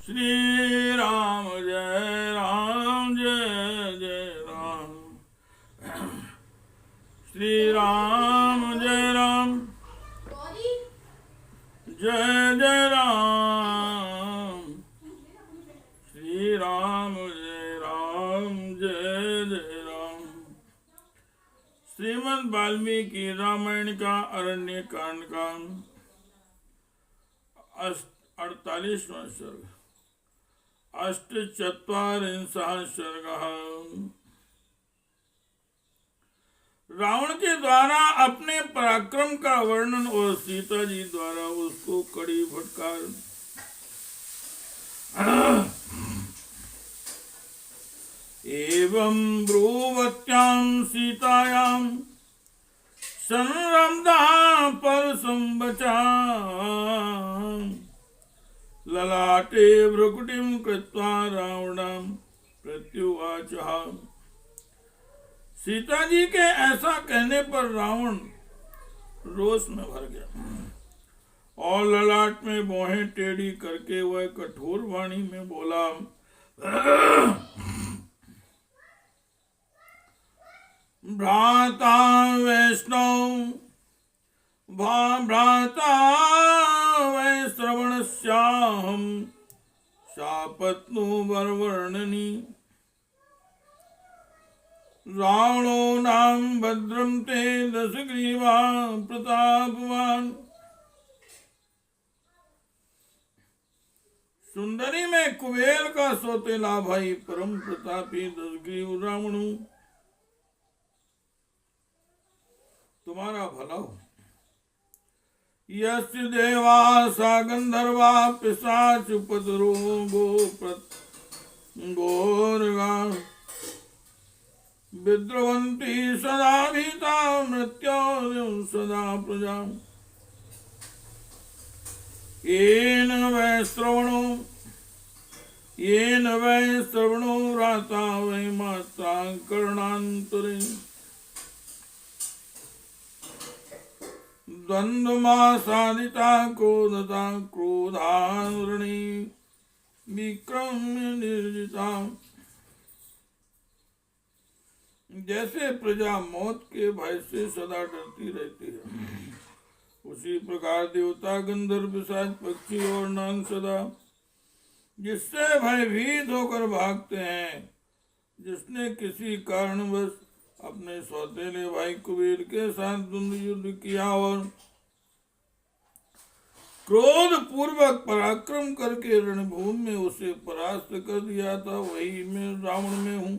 श्री राम जय राम जय जय राम। श्री राम जय राम जय जय राम। श्री राम जय राम जय जय राम। श्रीमद् वाल्मीकि रामायण का अरण्य कांड का 48वां सर्ग। अष्टचत्वारिंशः सर्गः। रावण के द्वारा अपने पराक्रम का वर्णन और सीता जी द्वारा उसको कड़ी फटकार। एवं ब्रूवत्यां सीतायां संरम्धा परसंवचा ललाटे भ्रुकुटिं कृत्वा रावणं प्रत्युवाचः। सीता जी के ऐसा कहने पर रावण रोष में भर गया और ललाट में भौहें टेढ़ी करके वह कठोर वाणी में बोला, भ्राता वैष्णव भ्राता वै श्रवणस्याहं शापत्नु वरवर्णनि रावणो नाम भद्रं ते दशग्रीवा प्रतापवान। सुंदरी में कुबेर का सौतेला भाई परम प्रतापी दशग्रीव रावण तुम्हारा भला हो। यस्य देवा सा गंधर्वा पिशाच उपद्रो गोरगा विद्रवन्ति सदा भीता मृत्यो सदा प्रजा। येन वै श्रवणो राता वै माता कर्णान्तरे द्वन्द्वमासादिता क्रोधता क्रोधानुरणी विक्रम्य निर्जिता। जैसे प्रजा मौत के भय से सदा डरती रहती है, उसी प्रकार देवता गंधर्व पिशाच पक्षी और नाग सदा जिससे भयभीत होकर भागते हैं। जिसने किसी कारणवश अपने सौतेले भाई कुबेर के साथ द्वंद्व युद्ध किया और क्रोध पूर्वक पराक्रम करके रणभूमि में उसे परास्त कर दिया था, वही मैं रावण में हूँ।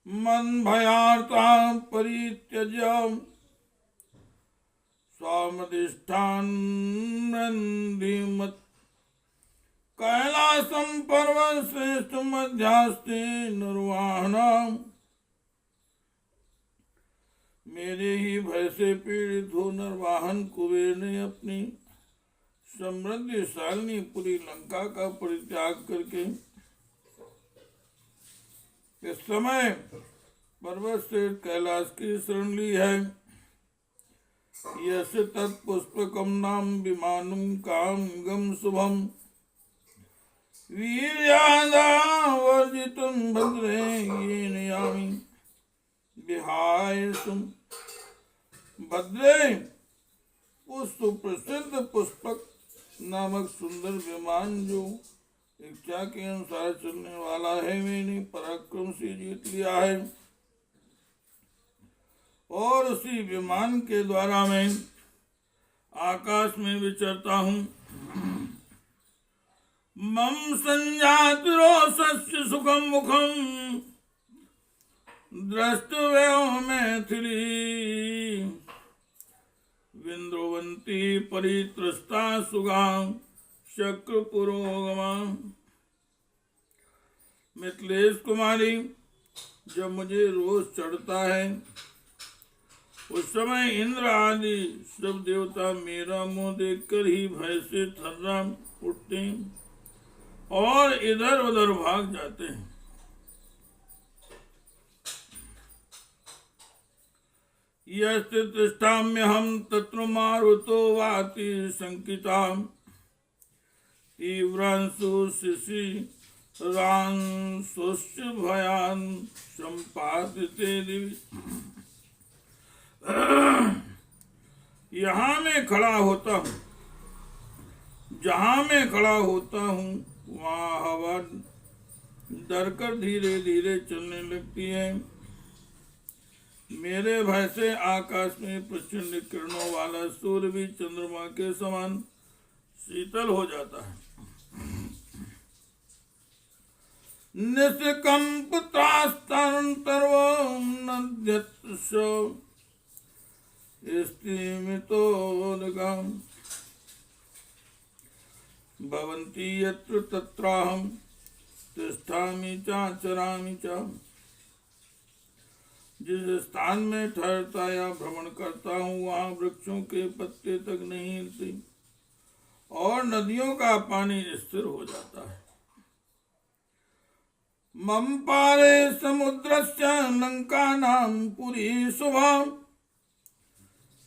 मन भयार्ता परित्यज्य स्वामधिष्ठान मत कैलासम पर्वत श्रेष्ठ मध्यास्ते निर्वाहना। मेरे ही भय से पीड़ित हो निर्वाहन कुबेर ने अपनी समृद्धिशालिनी पूरी लंका का परित्याग करके इस समय पर्वत से कैलाश की शरण ली है। यश तत्पुष्पकम नाम विमानम काम गम शुभम वीर्यादावर्जितुं भद्रे येन यामि विहाय सुम। भद्रे उस सुप्रसिद्ध पुष्पक नामक सुंदर विमान जो इच्छा के अनुसार चलने वाला है, मैंने पराक्रम से जीत लिया है और उसी विमान के द्वारा मैं आकाश में विचरता हूँ। मम संजात रोषस्य सुखम मुखम द्रष्टव्यो मैथिली विंद्रवंती परित्रस्ता सुगा शक्र पुरोगमा। मिथिलेश कुमारी, जब मुझे रोष चढ़ता है उस समय इंद्र आदि सब देवता मेरा मुंह देखकर ही भय से थर्रा उठते हैं और इधर उधर भाग जाते हैं। यस्ति तिष्ठाम्यहं तत्र मारुतो वाति शंकिताम् तीव्रांशु शिशिरांशुश्च भयान् सम्पादिते दिवि। यहाँ मैं खड़ा होता हूँ, जहाँ मैं खड़ा होता हूँ वहाँ हवा डरकर धीरे धीरे चलने लगती है। मेरे भय से आकाश में प्रचंड किरणों वाला सूर्य भी चंद्रमा के समान शीतल हो जाता है। निष्कंपतास्तन्तर्वनद्यत्स स्तिमितोदगम् भवन्ति यत्र तत्राहं तिष्ठामि चाचरामि च। जिस स्थान में ठहरता या भ्रमण करता हूँ वहाँ वृक्षों के पत्ते तक नहीं हिलते और नदियों का पानी स्थिर हो जाता है। मम पारे समुद्रस्य लंकानां पुरी शुभा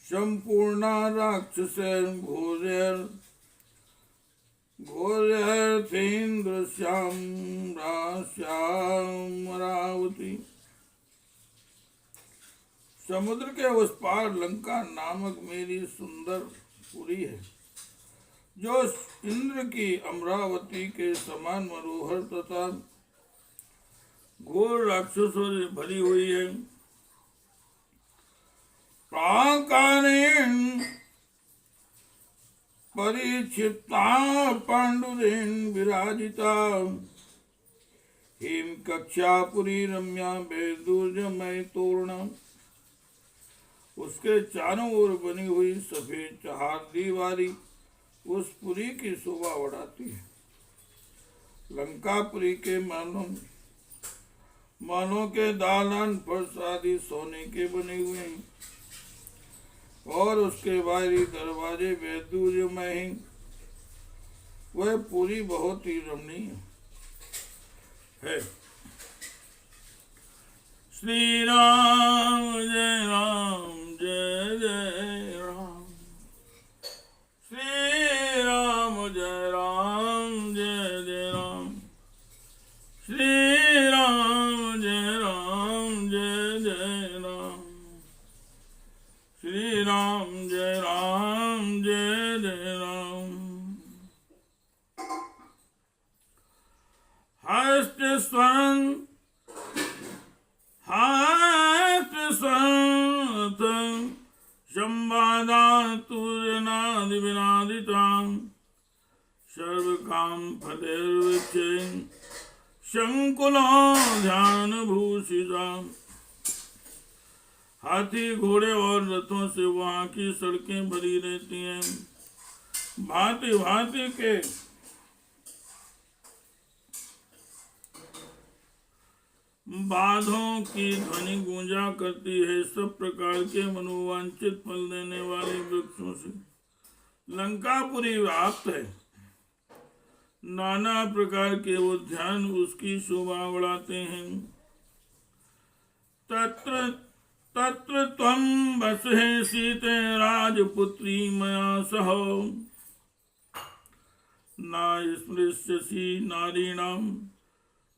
संपूर्णा राक्षसैर्घोर्यर्थेन्द्रस्यां राश्यामरावती। समुद्र के उस पार लंका नामक मेरी सुंदर पुरी है, जो इंद्र की अमरावती के समान मनोहर तथा घोर राक्षसों से भरी हुई है। प्राकारेण परिक्षिप्ता पांडुरेण विराजिता हेम कक्षा पुरी रम्या वैदुर्यमय तोरणा। उसके चारों ओर बनी हुई सफेद चहार दीवारी उस पुरी की शोभा बढ़ाती है। लंकापुरी के मानो के दालान फर्श आदि सोने के बने हुए हैं और उसके बाहरी दरवाजे वैदुर्यमय हैं। वह पुरी बहुत ही रमणीय है। श्री राम जय राम जय जय राम। श्री राम जय राम जय जय राम। श्री राम जय राम जय जय राम। श्री राम जय राम जय जय राम। हस्त स्वरं संवादातुरनादिविनादितां सर्वकाम फलैर्विच्छेन् शंकुलां ध्यानभूषितां। हाथी घोड़े और रथों से वहाँ की सड़कें भरी रहती हैं। भांति भांति के बाधों की ध्वनि गूंजा करती है। सब प्रकार के मनोवांछित फल देने वाले वृक्षों से लंकापुरी व्याप्त है। नाना प्रकार के उद्यान उसकी शोभा बढ़ाते हैं। तत्र त्वं वसहे सीते राजपुत्री मया सह न स्मृष्यसि नारीणां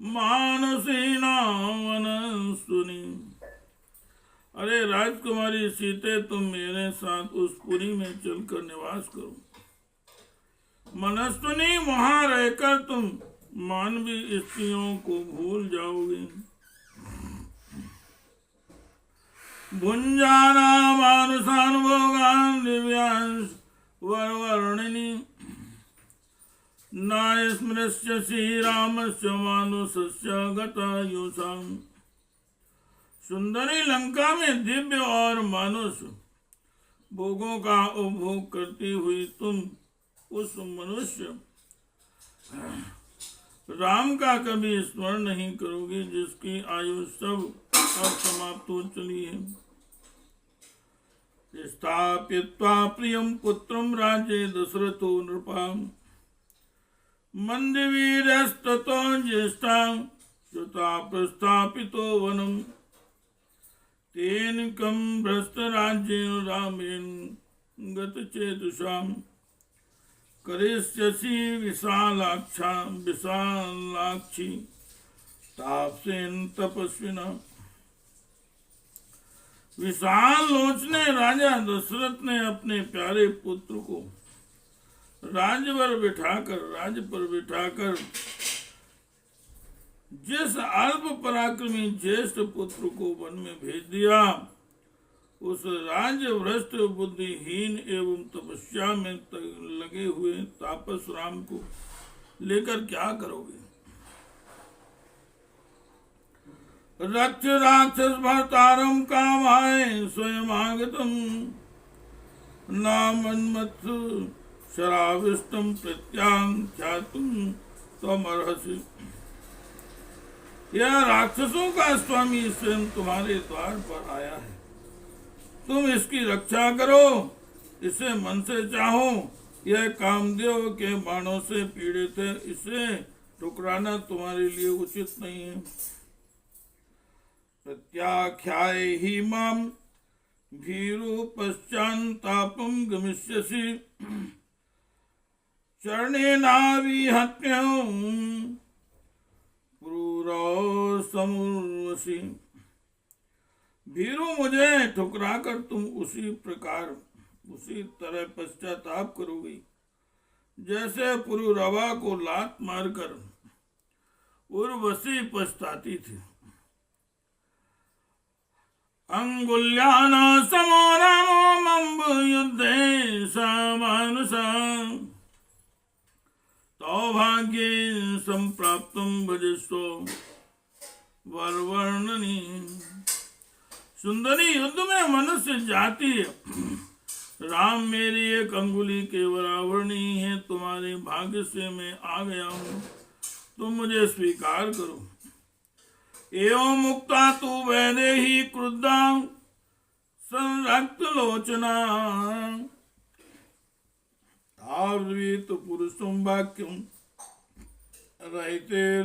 मानसीनावनस्तुनि। अरे राजकुमारी सीते, तुम मेरे साथ उस पुरी में चलकर निवास करो। मनस्तुनि, वहां रहकर तुम मानवी स्त्रियों को भूल जाओगे। भुंजाना मानुषान भोगान दिव्यांश वरवर्णिनी न स्मृष्यसि रामस्य मानुषस्य गतायुषाम्। सुंदरी, लंका में दिव्य और मानुष भोगों का उपभोग करती हुई तुम उस मनुष्य राम का कभी स्मरण नहीं करोगे, जिसकी आयु सब अब समाप्त हो चली है। स्थापित्वा प्रियं पुत्रं राज्ये दशरथो नृपाम् मंदवीरस्ततो ज्येष्ठां श्रुता प्रस्थापितो वनम् तेन कम भ्रष्ट राज्येन रामेण गत चेतुषाम करिष्यसि विशालाक्षी तापसेन तपस्विना। विशाल लोचने राजा दशरथ ने अपने प्यारे पुत्र को राज पर बिठाकर जिस अल्प पराक्रमी ज्येष्ठ पुत्र को वन में भेज दिया, उस राज्य भ्रष्ट बुद्धिहीन एवं तपस्या में लगे हुए तापस राम को लेकर क्या करोगे? रक्ष राक्षस भर्तारम कामाय स्वयं आगतम नामन्मत्सु शराविष्टम प्रत्याख्यातुम त्वमर्हसि। यह राक्षसों का स्वामी स्वयं तुम्हारे द्वार पर आया है, तुम इसकी रक्षा करो, इसे मन से चाहो। यह कामदेव के बाणों से पीड़ित है, इसे ठुकराना तुम्हारे लिए उचित नहीं है। प्रत्याख्याय ही माम भीरु पश्चान्तापम गमिष्यसि चरणेनाविहत्यं पुरो समुर्वसि। भीरु मुझे ठुकराकर तुम उसी तरह पश्चाताप करोगी जैसे पुरुरवा को लात मारकर उर्वशी पछताती थी। अंगुल्यान समो रामो मम्ब युद्धे समानुषा सौभाग्ये संप्राप्तुम भजस्व वरवर्णनी। सुंदरी, युद्ध में मनुष्य जाति राम मेरी एक अंगुली के बराबर नहीं है। तुम्हारे भाग्य से मैं आ गया हूँ, तुम मुझे स्वीकार करो। एवं मुक्ता तू वैदेही क्रुद्धा संरक्त लोचना आर्वीत पुरुषम वाक्यम रहते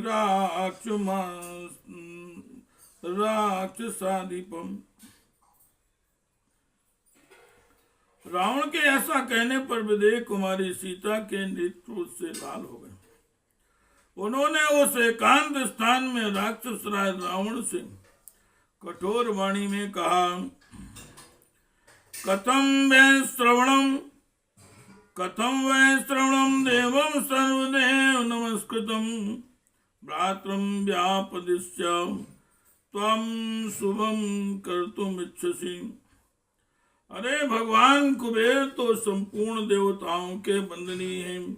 राक्षसादीपम। रावण के ऐसा कहने पर विदेह कुमारी सीता के नेत्र से लाल हो गए। उन्होंने उस एकांत स्थान में राक्षस राज रावण से कठोर वाणी में कहा, कथम वै श्रवणम देवम सर्वदेव नमस्कृतम भ्रातरम व्यापदिश्य त्वं शुभम कर्तुम इच्छसि। अरे भगवान कुबेर तो संपूर्ण देवताओं के वंदनीय हैं,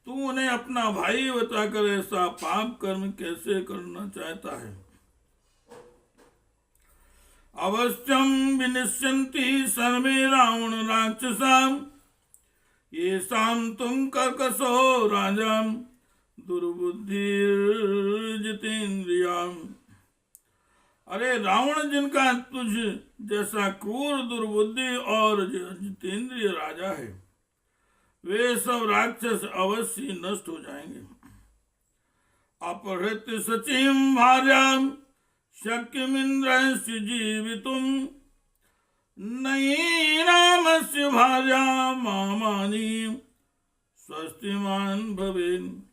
तू उन्हें अपना भाई बताकर ऐसा पाप कर्म कैसे करना चाहता है? अवश्यम विनिश्यन्ति सर्वे रावण राक्षसा ये शाम तुम कर्कशो राजा दुर्बुद्धिर्जितेन्द्रियाम। अरे रावण, जिनका तुझ जैसा क्रूर दुर्बुद्धि और जितेंद्रिय राजा है, वे सब राक्षस अवश्य नष्ट हो जाएंगे। अपहृत सचिम भार्याम शक्यमिन्द्रस्य जीवितुम नई रामस्य भार्या मामानी स्वस्तिमान भवेन।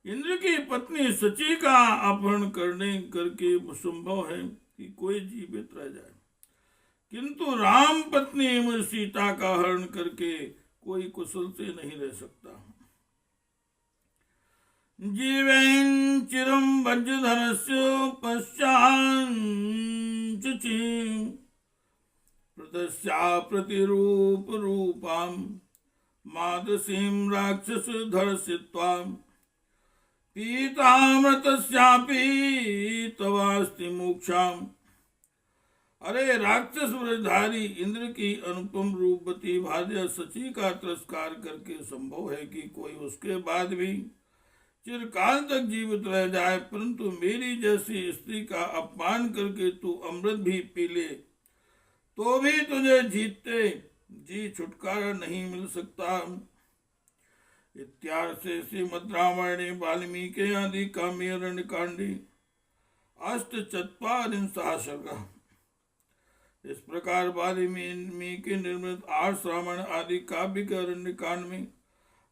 इंद्र की पत्नी सची का अपहरण करके संभव है कि कोई जीवित रह जाए, किंतु राम पत्नी सीता का हरण करके कोई कुशल से नहीं रह सकता। जीवेन चिरम वज्रधरस्य पश्चान् प्रदस्या प्रतिरूप रूपाम मादसीम राक्षस धर्षित्वाम पीतामृतस्यापि तवास्ति मोक्षाम। अरे राक्षस वृधारी इंद्र की अनुपम रूपवती भार्या सची का तिरस्कार करके संभव है कि कोई उसके बाद भी चिरकाल तक जीवित रह जाए, परंतु मेरी जैसी स्त्री का अपमान करके तू अमृत भी पी ले तो भी तुझे जीतते जी छुटकारा नहीं मिल सकता। इत्यार्थे श्रीमद् रामायणे वाल्मीकि आदि काव्ये अरण्यकांडे अष्टचत्वारिंशः सर्गः। इस प्रकार वाल्मीकि निर्मित 8 श्रावण आदि काव्य के अरण्य कांड में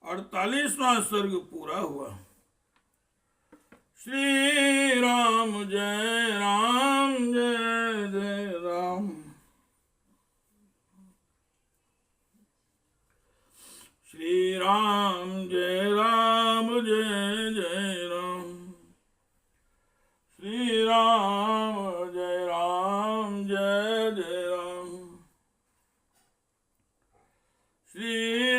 48वां सर्ग पूरा हुआ। श्री राम जय जय राम। श्री राम जय जय राम। श्री राम जय जय राम। श्री